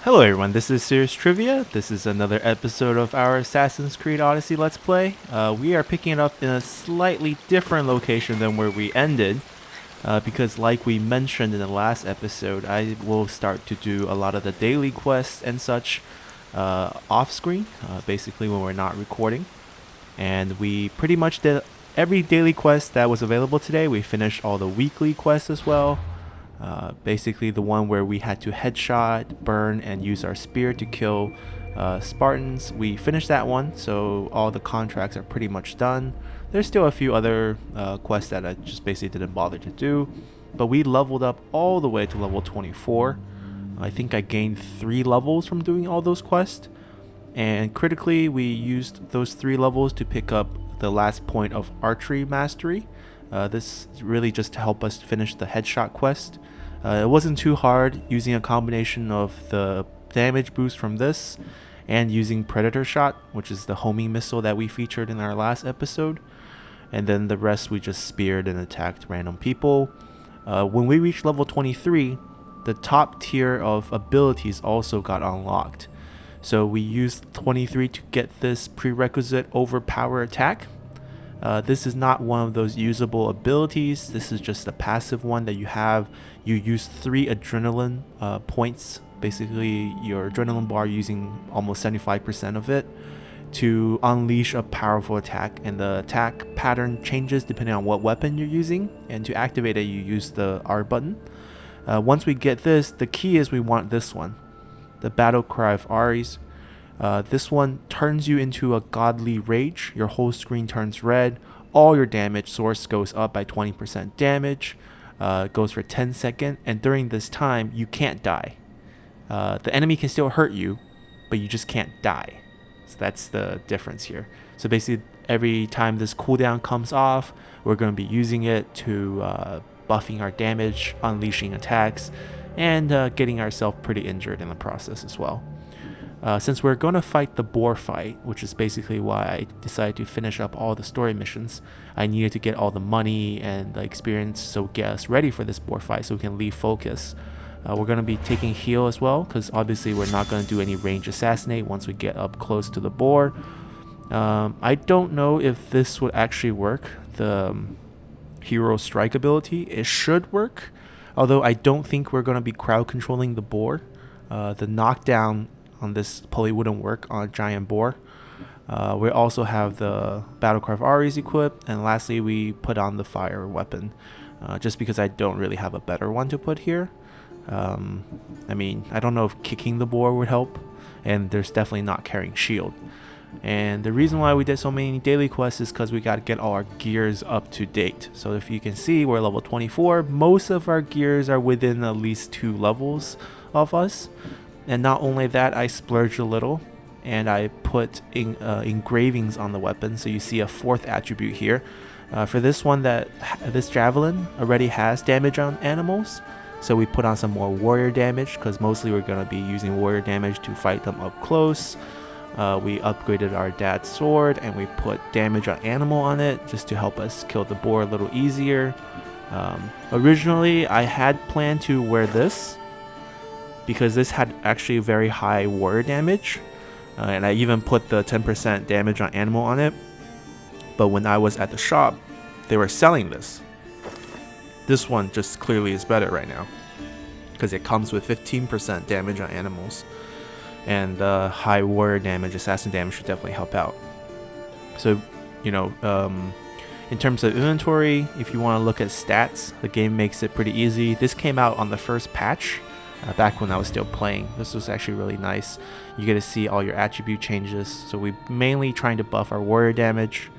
Hello everyone, this is Serious Trivia. This is another episode of our Assassin's Creed Odyssey Let's Play. We are picking it up in a slightly different location than where we ended. Because like we mentioned in the last episode, I will start to do a lot of the daily quests and such off screen, basically when we're not recording. And we pretty much did every daily quest that was available today. We finished all the weekly quests as well. Basically the one where we had to headshot, burn, and use our spear to kill Spartans. We finished that one, so all the contracts are pretty much done. There's still a few other quests that I just basically didn't bother to do, but we leveled up all the way to level 24. I think I gained 3 levels from doing all those quests, and critically we used those 3 levels to pick up the last point of archery mastery. This is really just to help us finish the headshot quest. It wasn't too hard using a combination of the damage boost from this and using Predator Shot, which is the homing missile that we featured in our last episode. And then the rest we just speared and attacked random people. When we reached level 23, the top tier of abilities also got unlocked. So we used 23 to get this prerequisite overpower attack. This is not one of those usable abilities. This is just a passive one that you have. You use 3 adrenaline points, basically your adrenaline bar using almost 75% of it, to unleash a powerful attack, and the attack pattern changes depending on what weapon you're using, and to activate it you use the R button. Once we get this, the key is we want this one, the Battle Cry of Ares. This one turns you into a godly rage. Your whole screen turns red. All your damage source goes up by 20% damage. Goes for 10 seconds, and during this time you can't die. The enemy can still hurt you, but you just can't die. So that's the difference here. So basically every time this cooldown comes off, we're going to be using it to buffing our damage, unleashing attacks, and getting ourselves pretty injured in the process as well. Since we're going to fight the boar fight, which is basically why I decided to finish up all the story missions, I needed to get all the money and the experience so get us ready for this boar fight so we can leave Phokis. We're going to be taking heal as well, because obviously we're not going to do any range assassinate once we get up close to the boar. I don't know if this would actually work, the hero strike ability. It should work, although I don't think we're going to be crowd controlling the boar. The knockdown on this pulley wouldn't work on a giant boar. We also have the Battle Cry of Ares equipped, and lastly we put on the fire weapon, just because I don't really have a better one to put here. I mean, I don't know if kicking the boar would help, and there's definitely not carrying shield. And the reason why we did so many daily quests is because we got to get all our gears up to date. So if you can see, we're level 24. Most of our gears are within at least 2 levels of us. And not only that, I splurged a little and I put engravings on the weapon. So you see a 4th attribute here. For this one, this javelin already has damage on animals. So we put on some more warrior damage, because mostly we're going to be using warrior damage to fight them up close. We upgraded our dad's sword and we put damage on animal on it just to help us kill the boar a little easier. Originally, I had planned to wear this, because this had actually very high warrior damage, and I even put the 10% damage on animal on it. But when I was at the shop, they were selling this. This one just clearly is better right now, because it comes with 15% damage on animals, and high warrior damage, assassin damage should definitely help out. So, you know, in terms of inventory, if you want to look at stats, the game makes it pretty easy. This came out on the first patch. Back when I was still playing. This was actually really nice. You get to see all your attribute changes. So we mainly trying to buff our warrior damage.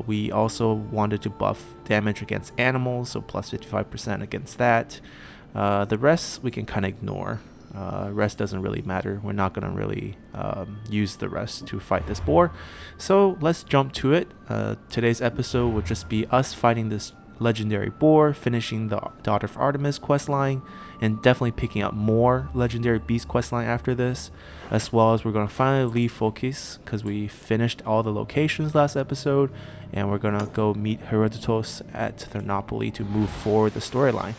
We also wanted to buff damage against animals, so plus 55% against that. The rest we can kind of ignore. Rest doesn't really matter. We're not going to really use the rest to fight this boar. So let's jump to it. Today's episode will just be us fighting this legendary boar, finishing the Daughter of Artemis questline, and definitely picking up more legendary beast questline after this, as well as we're going to finally leave Phokis, because we finished all the locations last episode, and we're going to go meet Herodotus at Thermopylae to move forward the storyline.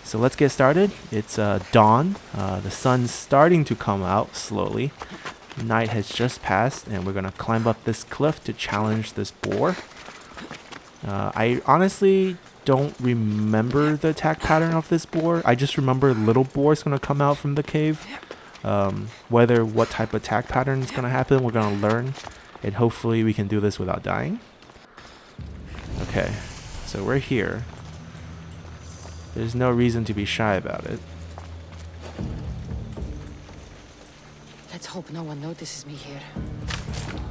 So let's get started. It's dawn. The sun's starting to come out slowly. Night has just passed, and we're gonna climb up this cliff to challenge this boar. I honestly don't remember the attack pattern of this boar. I just remember little boar's gonna come out from the cave. What type of attack pattern is gonna happen, we're gonna learn, and hopefully we can do this without dying. Okay, so we're here. There's no reason to be shy about it. Let's hope no one notices me here.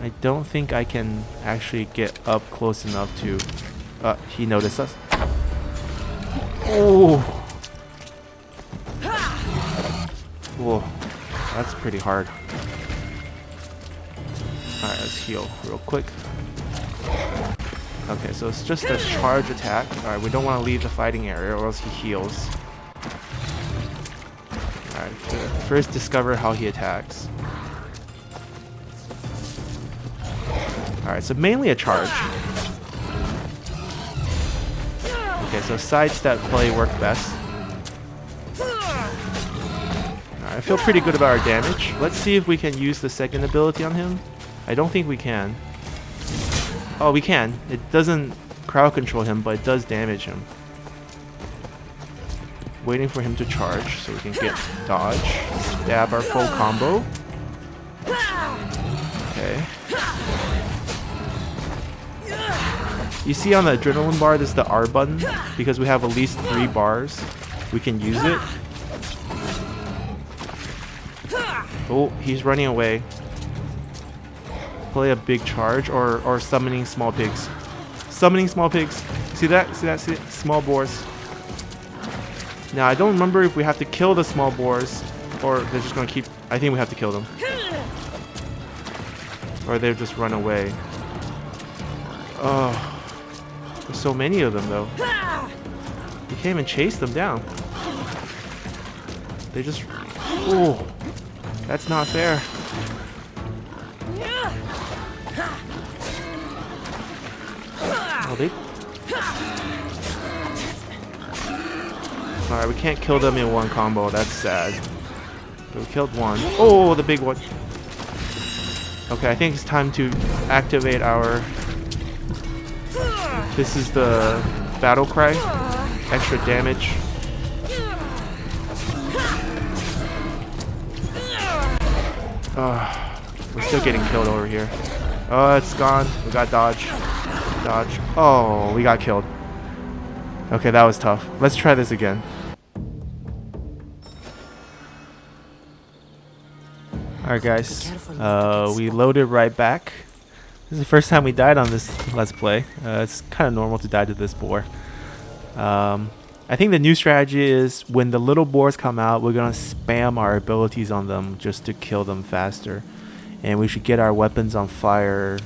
I don't think I can actually get up close enough to... he noticed us. Oh! Whoa, that's pretty hard. Alright, let's heal real quick. Okay, so it's just a charge attack. Alright, we don't want to leave the fighting area or else he heals. Alright, first discover how he attacks. Alright, so mainly a charge. Okay, so sidestep play worked best. Alright, I feel pretty good about our damage. Let's see if we can use the second ability on him. I don't think we can. Oh, we can. It doesn't crowd control him, but it does damage him. Waiting for him to charge so we can get dodge. Stab our full combo. Okay. You see on the adrenaline bar, this is the R button. Because we have at least 3 bars, we can use it. Oh, he's running away. Play a big charge or summoning small pigs. Summoning small pigs. See that? See that? See that? Small boars. Now I don't remember if we have to kill the small boars or they're just gonna keep. I think we have to kill them. Or they just run away. Oh, there's so many of them though. You can't even chase them down. They just. Oh, that's not fair. Oh, they... Alright, we can't kill them in one combo. That's sad. But we killed one. Oh, the big one. Okay, I think it's time to activate our... This is the battle cry. Extra damage. We're still getting killed over here. Oh, it's gone. We got dodge. Dodge. Oh, we got killed. Okay, that was tough. Let's try this again. Alright guys, we loaded right back. This is the first time we died on this Let's Play. It's kind of normal to die to this boar. I think the new strategy is when the little boars come out, we're going to spam our abilities on them just to kill them faster. And we should get our weapons on fire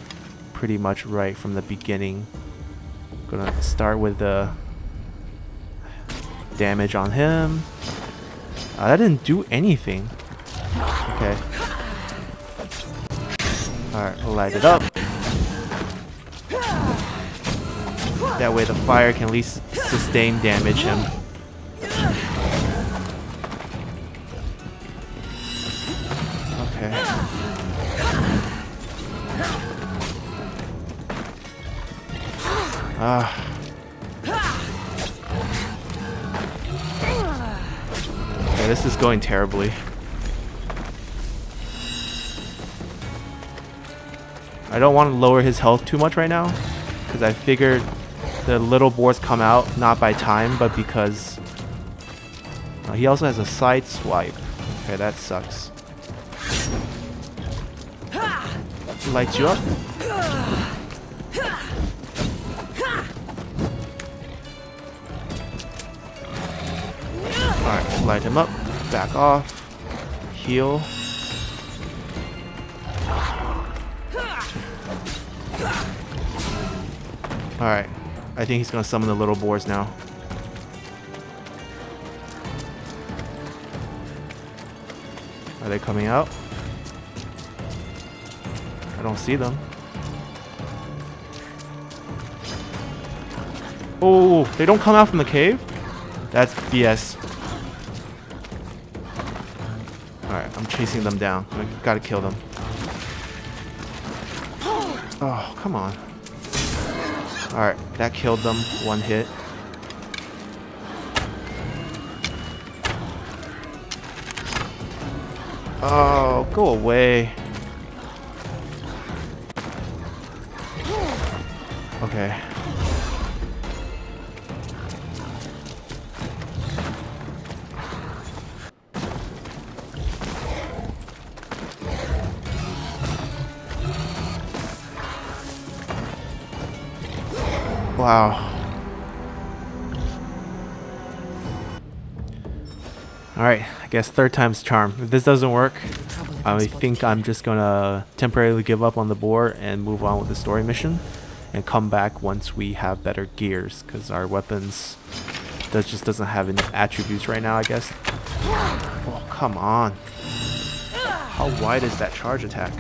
pretty much right from the beginning. Gonna start with the damage on him. That didn't do anything. Okay. Alright, light it up. That way the fire can at least sustain damage him. Okay. Okay, this is going terribly. I don't want to lower his health too much right now, because I figured the little boars come out not by time, but because he also has a side swipe. Okay, that sucks. Lights you up. Alright, light him up. Back off. Heal. Alright, I think he's gonna summon the little boars now. Are they coming out? I don't see them. Oh, they don't come out from the cave? That's BS. Alright, I'm chasing them down. I gotta kill them. Oh, come on. Alright, that killed them. One hit. Oh, go away. Okay. Wow. Alright, I guess third time's charm. If this doesn't work, I think I'm just gonna temporarily give up on the boar and move on with the story mission and come back once we have better gears, because our weapons just doesn't have enough attributes right now, I guess. Oh, come on. How wide is that charge attack?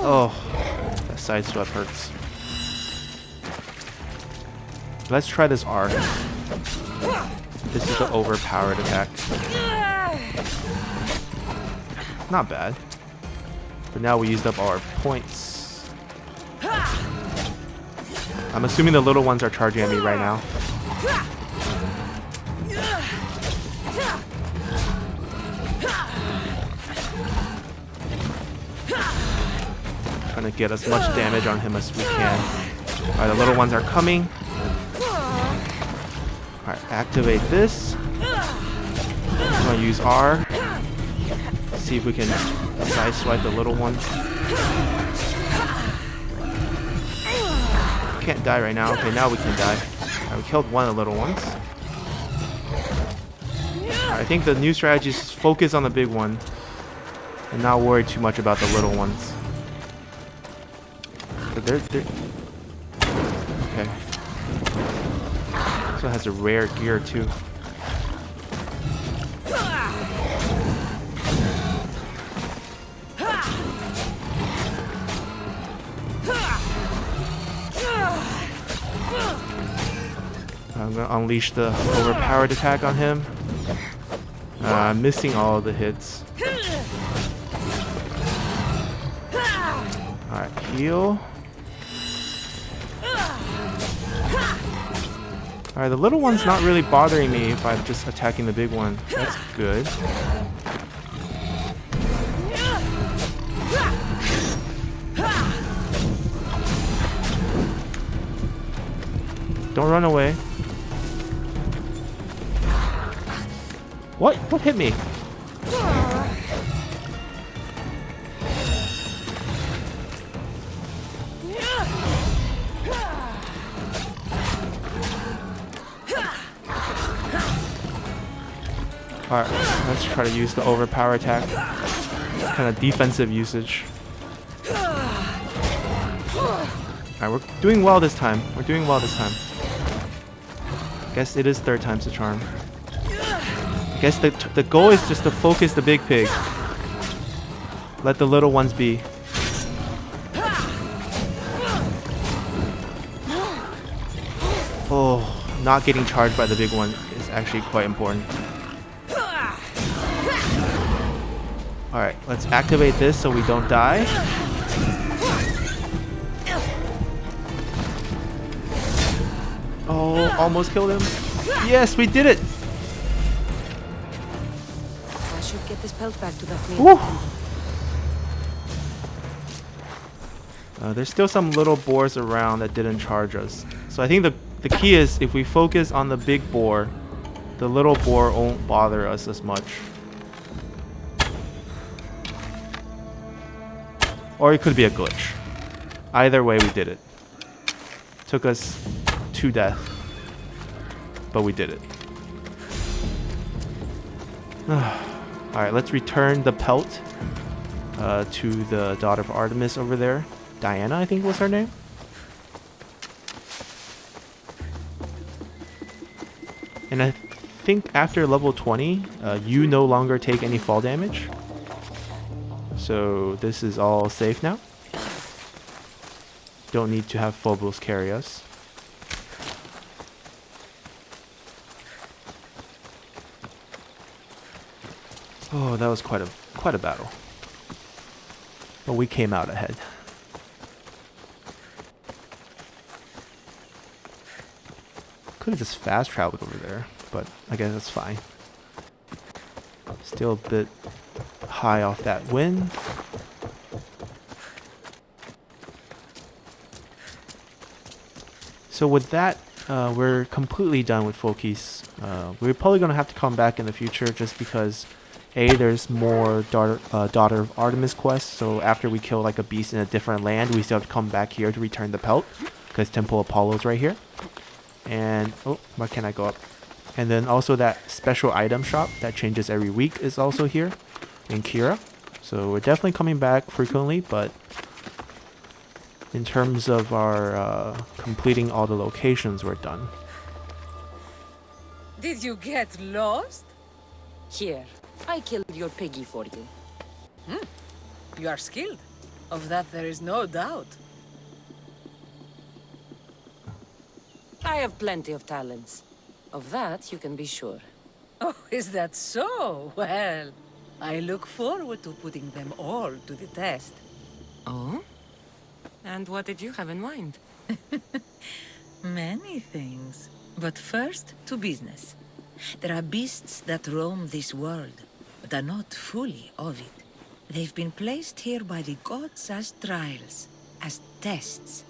Oh, that side swipe hurts. Let's try this R. This is the overpowered attack. Not bad. But now we used up our points. I'm assuming the little ones are charging at me right now. Trying to get as much damage on him as we can. Alright, the little ones are coming. Alright, activate this. I'm gonna use R. See if we can side swipe the little one. Can't die right now. Okay, now we can die. Alright, we killed one of the little ones. Alright, I think the new strategy is just focus on the big one and not worry too much about the little ones. They're okay. This one has a rare gear too. I'm gonna unleash the overpowered attack on him. I'm missing all of the hits. Alright, heal. Alright, the little one's not really bothering me if I'm just attacking the big one. That's good. Don't run away. What? What hit me? Alright, let's try to use the overpower attack. It's kind of defensive usage. Alright, we're doing well this time. We're doing well this time. Guess it is third time's the charm. I guess the goal is just to focus the big pig. Let the little ones be. Oh, not getting charged by the big one is actually quite important. Alright, let's activate this so we don't die. Oh, almost killed him. Yes, we did it! I should get this pelt back to the fleet. Woo! There's still some little boars around that didn't charge us. So I think the key is if we focus on the big boar, the little boar won't bother us as much. Or it could be a glitch. Either way, we did it. Took us to death, but we did it. Alright, let's return the pelt to the daughter of Artemis over there. Diana, I think was her name. And I think after level 20, you no longer take any fall damage. So this is all safe now. Don't need to have Phobos carry us. Oh, that was quite a battle. But we came out ahead. Could have just fast traveled over there, but I guess that's fine. Still a bit high off that wind. So with that, we're completely done with Phokis. We're probably going to have to come back in the future just because there's more daughter of Artemis quests, so after we kill like a beast in a different land, we still have to come back here to return the pelt, because Temple Apollo's right here. And, oh, why can't I go up? And then also that special item shop that changes every week is also here in Kira. So we're definitely coming back frequently, but in terms of our completing all the locations, we're done. Did you get lost? Here, I killed your piggy for you. You are skilled. Of that there is no doubt. I have plenty of talents. Of that, you can be sure. Oh, is that so? Well, I look forward to putting them all to the test. Oh? And what did you have in mind? Many things. But first, to business. There are beasts that roam this world, but are not fully of it. They've been placed here by the gods as trials, as tests.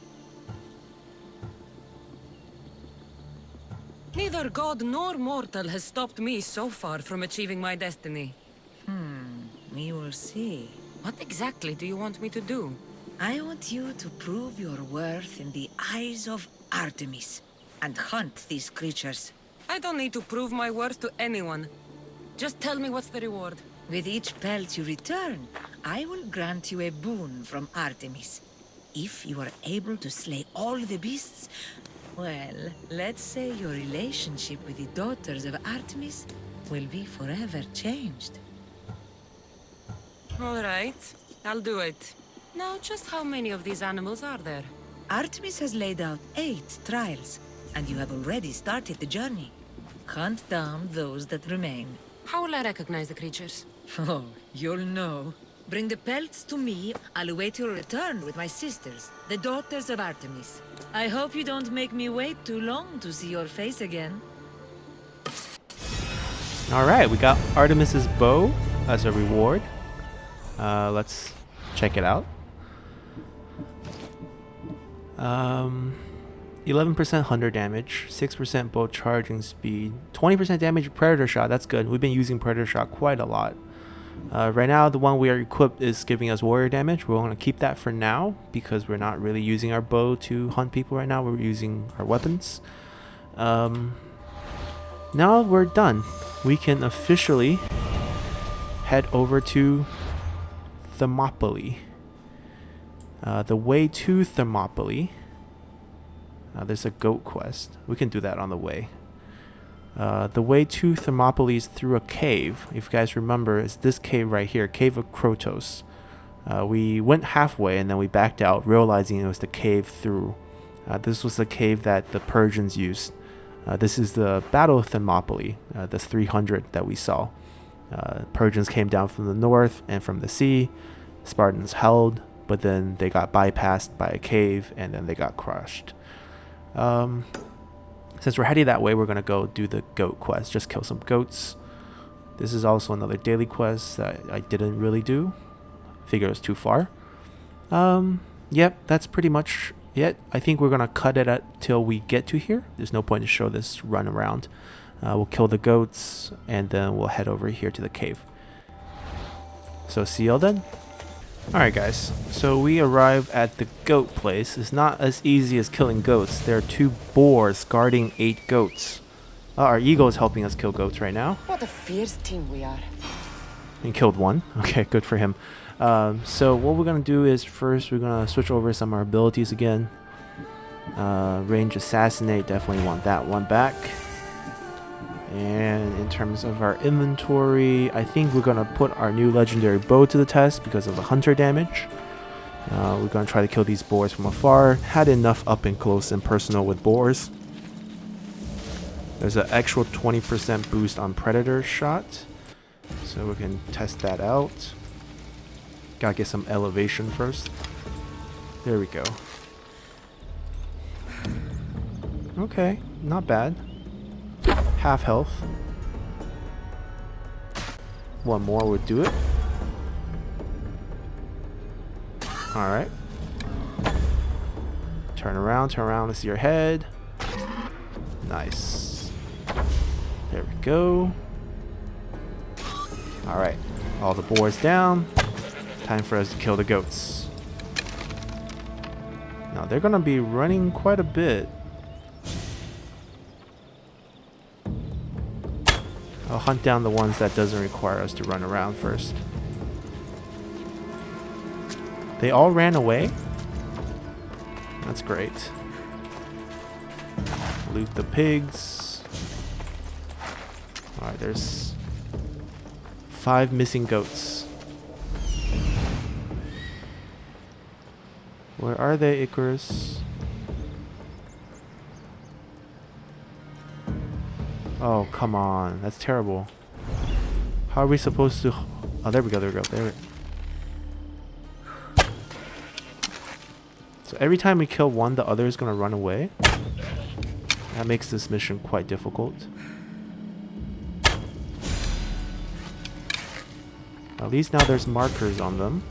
Neither god nor mortal has stopped me so far from achieving my destiny. We will see. What exactly do you want me to do? I want you to prove your worth in the eyes of Artemis, and hunt these creatures. I don't need to prove my worth to anyone. Just tell me what's the reward. With each pelt you return, I will grant you a boon from Artemis. If you are able to slay all the beasts, well, let's say your relationship with the daughters of Artemis will be forever changed. All right, I'll do it. Now, just how many of these animals are there? Artemis has laid out 8 trials, and you have already started the journey. Hunt down those that remain. How will I recognize the creatures? Oh, you'll know. Bring the pelts to me. I'll await your return with my sisters, the daughters of Artemis. I hope you don't make me wait too long to see your face again. Alright, we got Artemis's bow as a reward. Let's check it out. 11% hunter damage, 6% bow charging speed, 20% damage predator shot. That's good. We've been using predator shot quite a lot. Right now, the one we are equipped is giving us warrior damage. We're going to keep that for now because we're not really using our bow to hunt people right now. We're using our weapons. Now we're done. We can officially head over to Thermopylae. The way to Thermopylae. There's a goat quest. We can do that on the way. The way to Thermopylae is through a cave. If you guys remember, it's this cave right here, Cave of Krotos. We went halfway and then we backed out, realizing it was the cave through. This was the cave that the Persians used. This is the Battle of Thermopylae, the 300 that we saw. Persians came down from the north and from the sea. Spartans held, but then they got bypassed by a cave and then they got crushed. Since we're heading that way, we're going to go do the goat quest. Just kill some goats. This is also another daily quest that I didn't really do. Figure it was too far. Yep, that's pretty much it. I think we're going to cut it till we get to here. There's no point to show this run around. We'll kill the goats, and then we'll head over here to the cave. So see y'all then. Alright guys, so we arrive at the goat place. It's not as easy as killing goats. There are 2 boars guarding 8 goats. Our eagle is helping us kill goats right now. What a fierce team we are. And killed one. Okay, good for him. So what we're going to do is first we're going to switch over some of our abilities again. Range Assassinate, definitely want that one back. And in terms of our inventory, I think we're going to put our new legendary bow to the test because of the hunter damage. We're going to try to kill these boars from afar. Had enough up and close and personal with boars. There's an actual 20% boost on predator shot. So we can test that out. Gotta get some elevation first. There we go. Okay, not bad. Half health. One more would do it. Alright. Turn around to see your head. Nice. There we go. Alright. All the boars down. Time for us to kill the goats. Now they're gonna be running quite a bit. I'll hunt down the ones that doesn't require us to run around first. They all ran away? That's great. Loot the pigs. Alright, there's 5 missing goats. Where are they, Icarus? Oh, come on. That's terrible. How are we supposed to... Oh, there we go, there we go. There we go. So every time we kill one, the other is going to run away. That makes this mission quite difficult. At least now there's markers on them.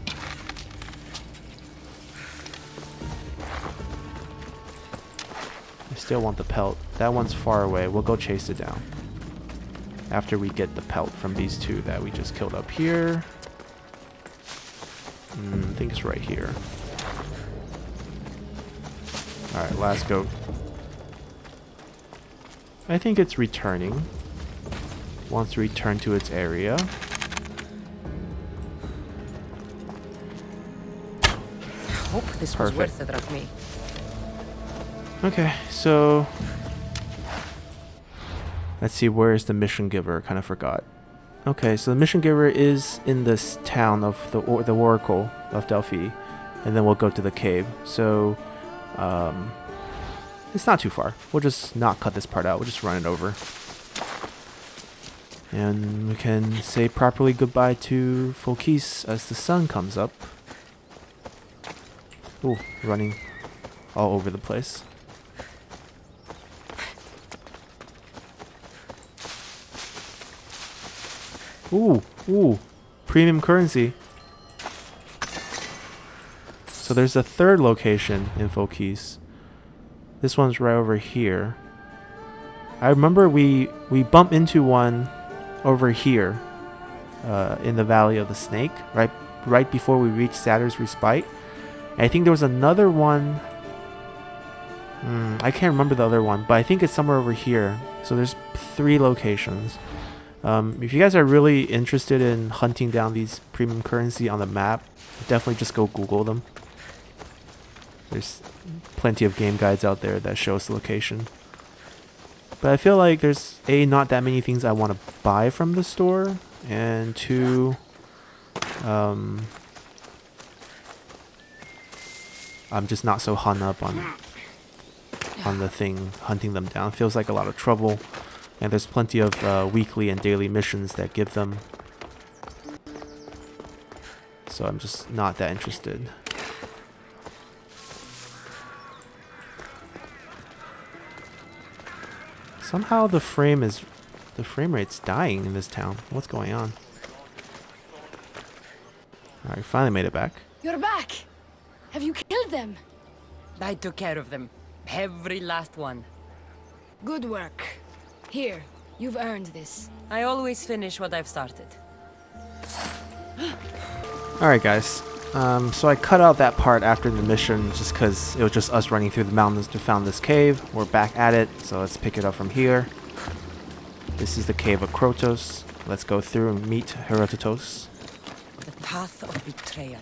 I still want the pelt. That one's far away. We'll go chase it down. After we get the pelt from these two that we just killed up here. I think it's right here. Alright, last goat. I think it's returning. Wants to return to its area. I hope this was worth it of me. Okay, so let's see, where is the mission giver? Kind of forgot. Okay, so the mission giver is in this town of the Oracle of Delphi, and then we'll go to the cave. So it's not too far. We'll just not cut this part out. We'll just run it over, and we can say properly goodbye to Phokis as the sun comes up. Ooh, running all over the place. Ooh, premium currency. So there's a third location in Phokis. This one's right over here. I remember we bumped into one over here in the Valley of the Snake, right before we reached Saturn's Respite. And I think there was another one. I can't remember the other one, but I think it's somewhere over here. So there's 3 locations. If you guys are really interested in hunting down these premium currency on the map, definitely just go Google them. There's plenty of game guides out there that show us the location. But I feel like there's not that many things I want to buy from the store, and 2, I'm just not so hung up on the thing hunting them down. Feels like a lot of trouble. And there's plenty of weekly and daily missions that give them. So I'm just not that interested. Somehow the frame rate's dying in this town. What's going on? Alright, finally made it back. You're back! Have you killed them? I took care of them. Every last one. Good work. Here, you've earned this. I always finish what I've started. Alright guys, so I cut out that part after the mission just because it was just us running through the mountains to find this cave. We're back at it, so let's pick it up from here. This is the cave of Krotos. Let's go through and meet Herodotus. The path of betrayal.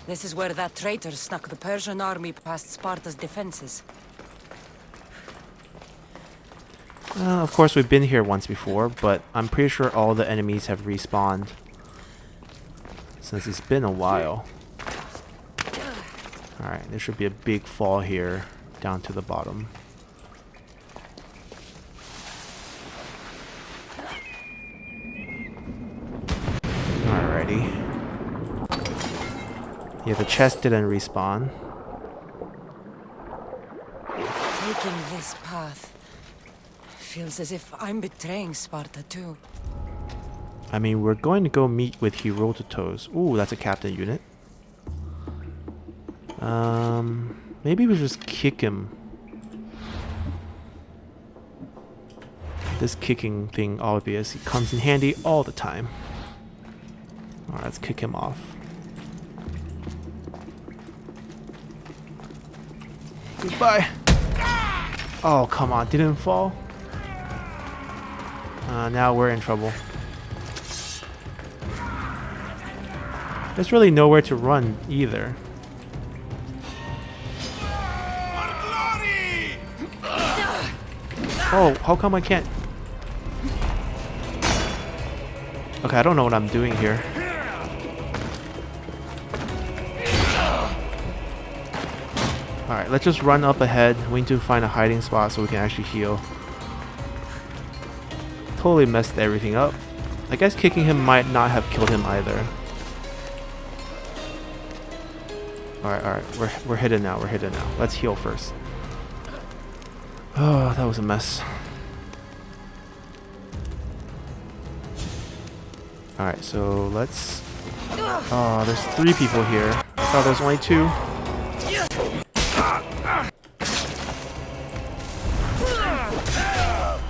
This is where that traitor snuck the Persian army past Sparta's defenses. Of course, we've been here once before, but I'm pretty sure all the enemies have respawned since it's been a while. Alright, there should be a big fall here down to the bottom. Alrighty. Yeah, the chest didn't respawn. Taking this path feels as if I'm betraying Sparta too. I mean, we're going to go meet with Herodotus. Ooh, that's a captain unit. Maybe we just kick him. This kicking thing obviously comes in handy all the time. Alright, let's kick him off. Goodbye. Oh, come on, didn't fall. Now we're in trouble. There's really nowhere to run either. Oh, how come I can't? Okay, I don't know what I'm doing here. Alright, let's just run up ahead. We need to find a hiding spot so we can actually heal. Totally messed everything up. I guess kicking him might not have killed him either. Alright, we're hidden now, Let's heal first. Oh, that was a mess. Alright, so let's... Oh, there's 3 people here. I thought there was only 2.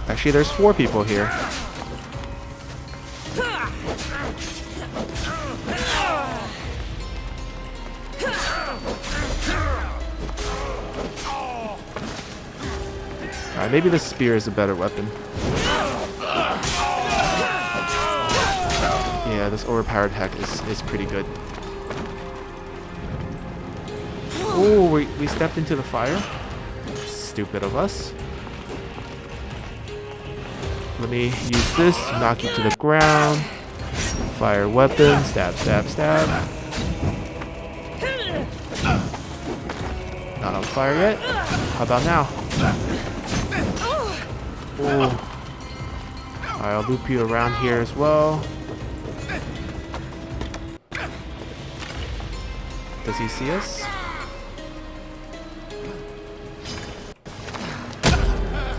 Actually, there's 4 people here. Alright, maybe the spear is a better weapon. Yeah, this overpowered hack is pretty good. Oh, we stepped into the fire. Stupid of us. Let me use this to knock you to the ground. Fire weapon. Stab, stab, stab. Not on fire yet. How about now? Oh. Alright, I'll loop you around here as well. Does he see us?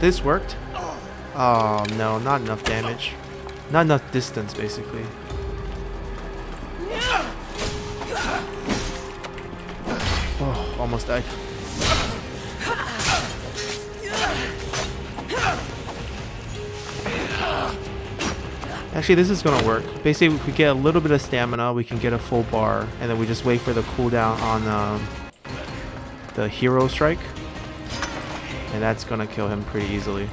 This worked. Oh no, not enough damage. Not enough distance, basically. Oh, almost died. Actually, this is gonna work. Basically, if we get a little bit of stamina, we can get a full bar, and then we just wait for the cooldown on the hero strike, and that's gonna kill him pretty easily.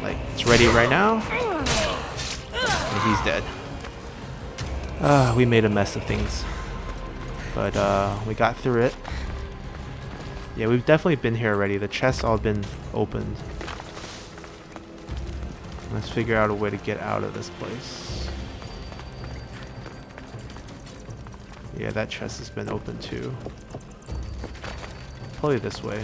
Like, it's ready right now, and he's dead. We made a mess of things, but we got through it. Yeah, we've definitely been here already. The chests all been opened. Let's figure out a way to get out of this place. Yeah, that chest has been opened too. Probably this way.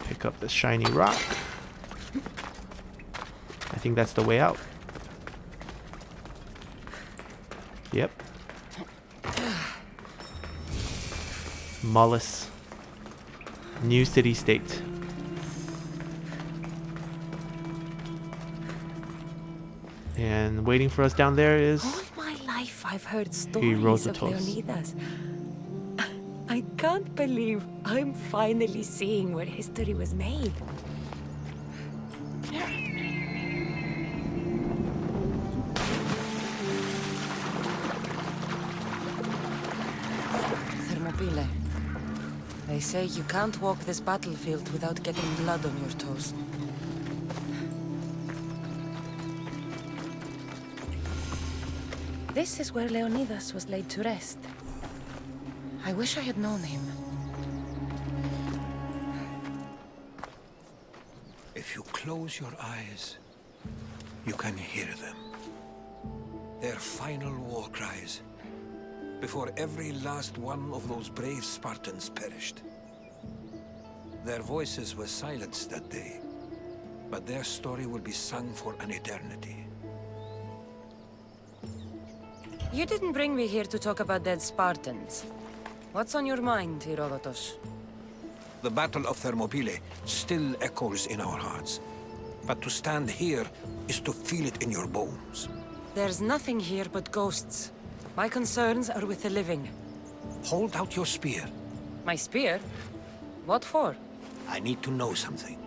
Pick up this shiny rock. I think that's the way out. Yep. Mollis. New city state. And waiting for us down there is... All my life I've heard stories of Herodotus. Leonidas. I I can't believe I'm finally seeing where history was made. Thermopylae. They say you can't walk this battlefield without getting blood on your toes. This is where Leonidas was laid to rest. I wish I had known him. If you close your eyes, you can hear them. Their final war cries, before every last one of those brave Spartans perished. Their voices were silenced that day, but their story will be sung for an eternity. You didn't bring me here to talk about dead Spartans. What's on your mind, Herodotus? The Battle of Thermopylae still echoes in our hearts. But to stand here is to feel it in your bones. There's nothing here but ghosts. My concerns are with the living. Hold out your spear. My spear? What for? I need to know something.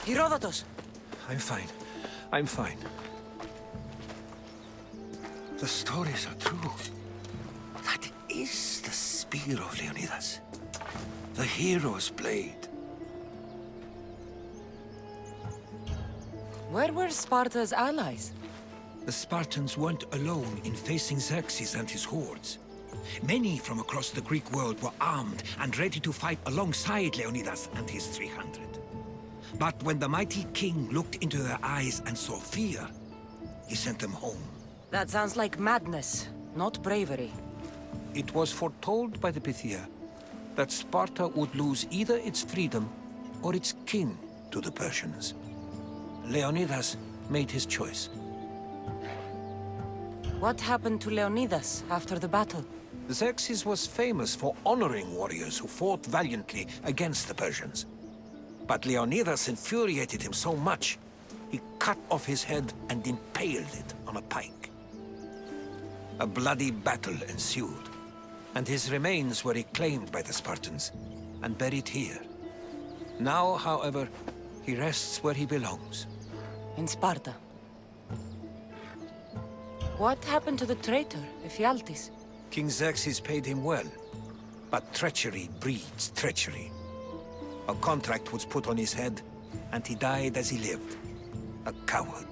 Herodotus! I'm fine. I'm fine. The stories are true. That is the spear of Leonidas. The hero's blade. Where were Sparta's allies? The Spartans weren't alone in facing Xerxes and his hordes. Many from across the Greek world were armed and ready to fight alongside Leonidas and his 300. But when the mighty king looked into their eyes and saw fear, he sent them home. That sounds like madness, not bravery. It was foretold by the Pythia that Sparta would lose either its freedom or its king to the Persians. Leonidas made his choice. What happened to Leonidas after the battle? Xerxes was famous for honoring warriors who fought valiantly against the Persians. But Leonidas infuriated him so much, he cut off his head and impaled it on a pike. A bloody battle ensued, and his remains were reclaimed by the Spartans and buried here. Now, however, he rests where he belongs. In Sparta. What happened to the traitor, Ephialtes? King Xerxes paid him well, but treachery breeds treachery. A contract was put on his head, and he died as he lived. A coward.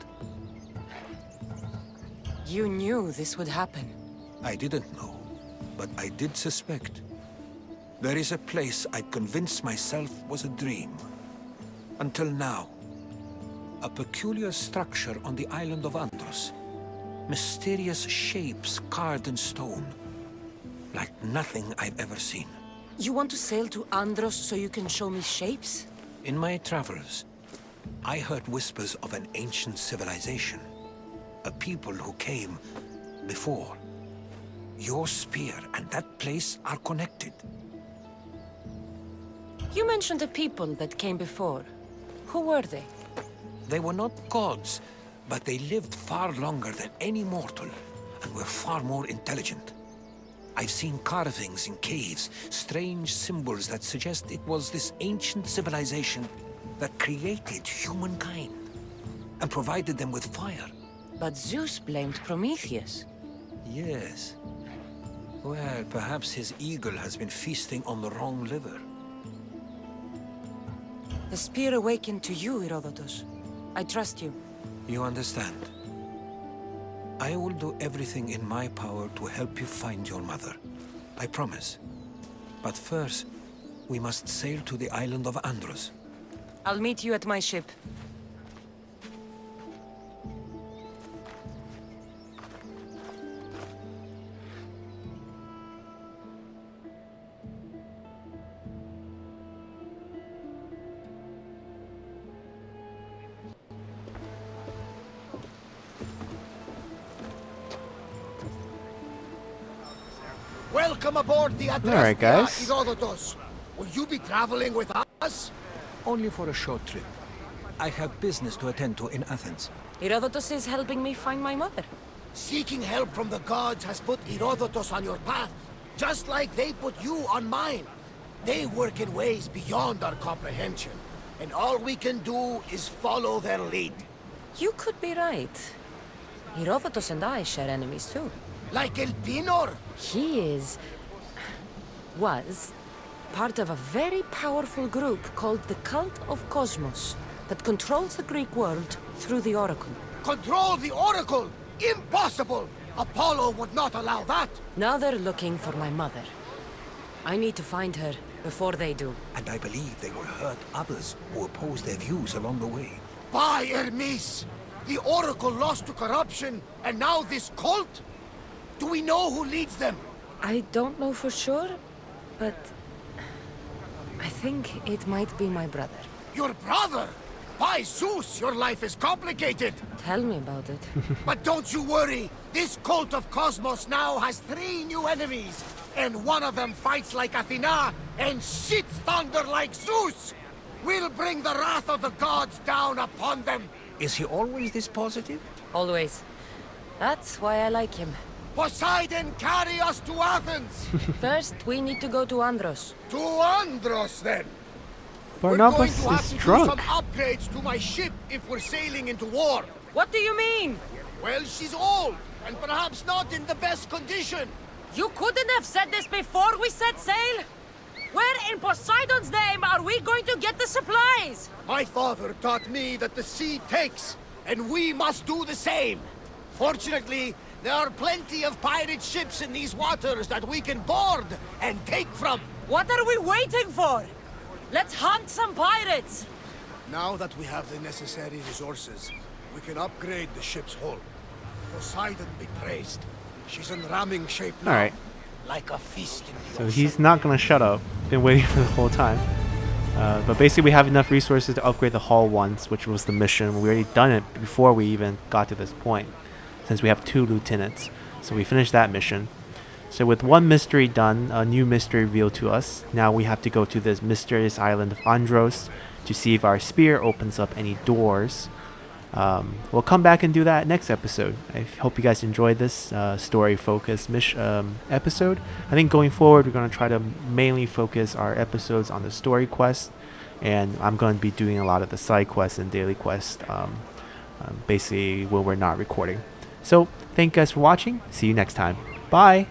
You knew this would happen. I didn't know, but I did suspect. There is a place I convinced myself was a dream. Until now. A peculiar structure on the island of Andros. Mysterious shapes carved in stone. Like nothing I've ever seen. You want to sail to Andros so you can show me shapes? In my travels, I heard whispers of an ancient civilization. A people who came before. Your spear and that place are connected. You mentioned the people that came before. Who were they? They were not gods, but they lived far longer than any mortal, and were far more intelligent. I've seen carvings in caves, strange symbols that suggest it was this ancient civilization that created humankind, and provided them with fire. But Zeus blamed Prometheus. Yes. Well, perhaps his eagle has been feasting on the wrong liver. The spear awakened to you, Herodotus. I trust you. You understand. I will do everything in my power to help you find your mother. I promise. But first, we must sail to the island of Andros. I'll meet you at my ship. Welcome aboard the Adrestia, Alright, guys. Herodotus. Will you be traveling with us? Only for a short trip. I have business to attend to in Athens. Herodotus is helping me find my mother. Seeking help from the gods has put Herodotus on your path, just like they put you on mine. They work in ways beyond our comprehension, and all we can do is follow their lead. You could be right. Herodotus and I share enemies too. Like Elpinor? He was part of a very powerful group called the Cult of Cosmos that controls the Greek world through the Oracle. Control the Oracle? Impossible! Apollo would not allow that! Now they're looking for my mother. I need to find her before they do. And I believe they will hurt others who oppose their views along the way. By Hermes! The Oracle lost to corruption, and now this cult? Do we know who leads them? I don't know for sure, but I think it might be my brother. Your brother? By Zeus, your life is complicated! Tell me about it. But don't you worry! This cult of Cosmos now has 3 new enemies! And one of them fights like Athena and shits thunder like Zeus! We'll bring the wrath of the gods down upon them! Is he always this positive? Always. That's why I like him. Poseidon, carry us to Athens! First, we need to go to Andros. To Andros, then! Barnabas we're going to have is to drunk. do some upgrades to my ship if we're sailing into war. What do you mean? Well, she's old, and perhaps not in the best condition. You couldn't have said this before we set sail? Where in Poseidon's name are we going to get the supplies? My father taught me that the sea takes, and we must do the same. Fortunately, there are plenty of pirate ships in these waters that we can board and take from. What are we waiting for? Let's hunt some pirates! Now that we have the necessary resources, we can upgrade the ship's hull. Poseidon be praised. She's in ramming shape now. Alright, Like a feast in the so ocean. he's not gonna shut up. Been waiting for the whole time. But basically we have enough resources to upgrade the hull once, which was the mission. We already done it before we even got to this point, since we have 2 lieutenants. So we finished that mission. So with one mystery done, a new mystery revealed to us. Now we have to go to this mysterious island of Andros to see if our spear opens up any doors. We'll come back and do that next episode. I hope you guys enjoyed this story focused episode. I think going forward, we're going to try to mainly focus our episodes on the story quest, and I'm going to be doing a lot of the side quests and daily quests basically when we're not recording. So thank you guys for watching. See you next time. Bye.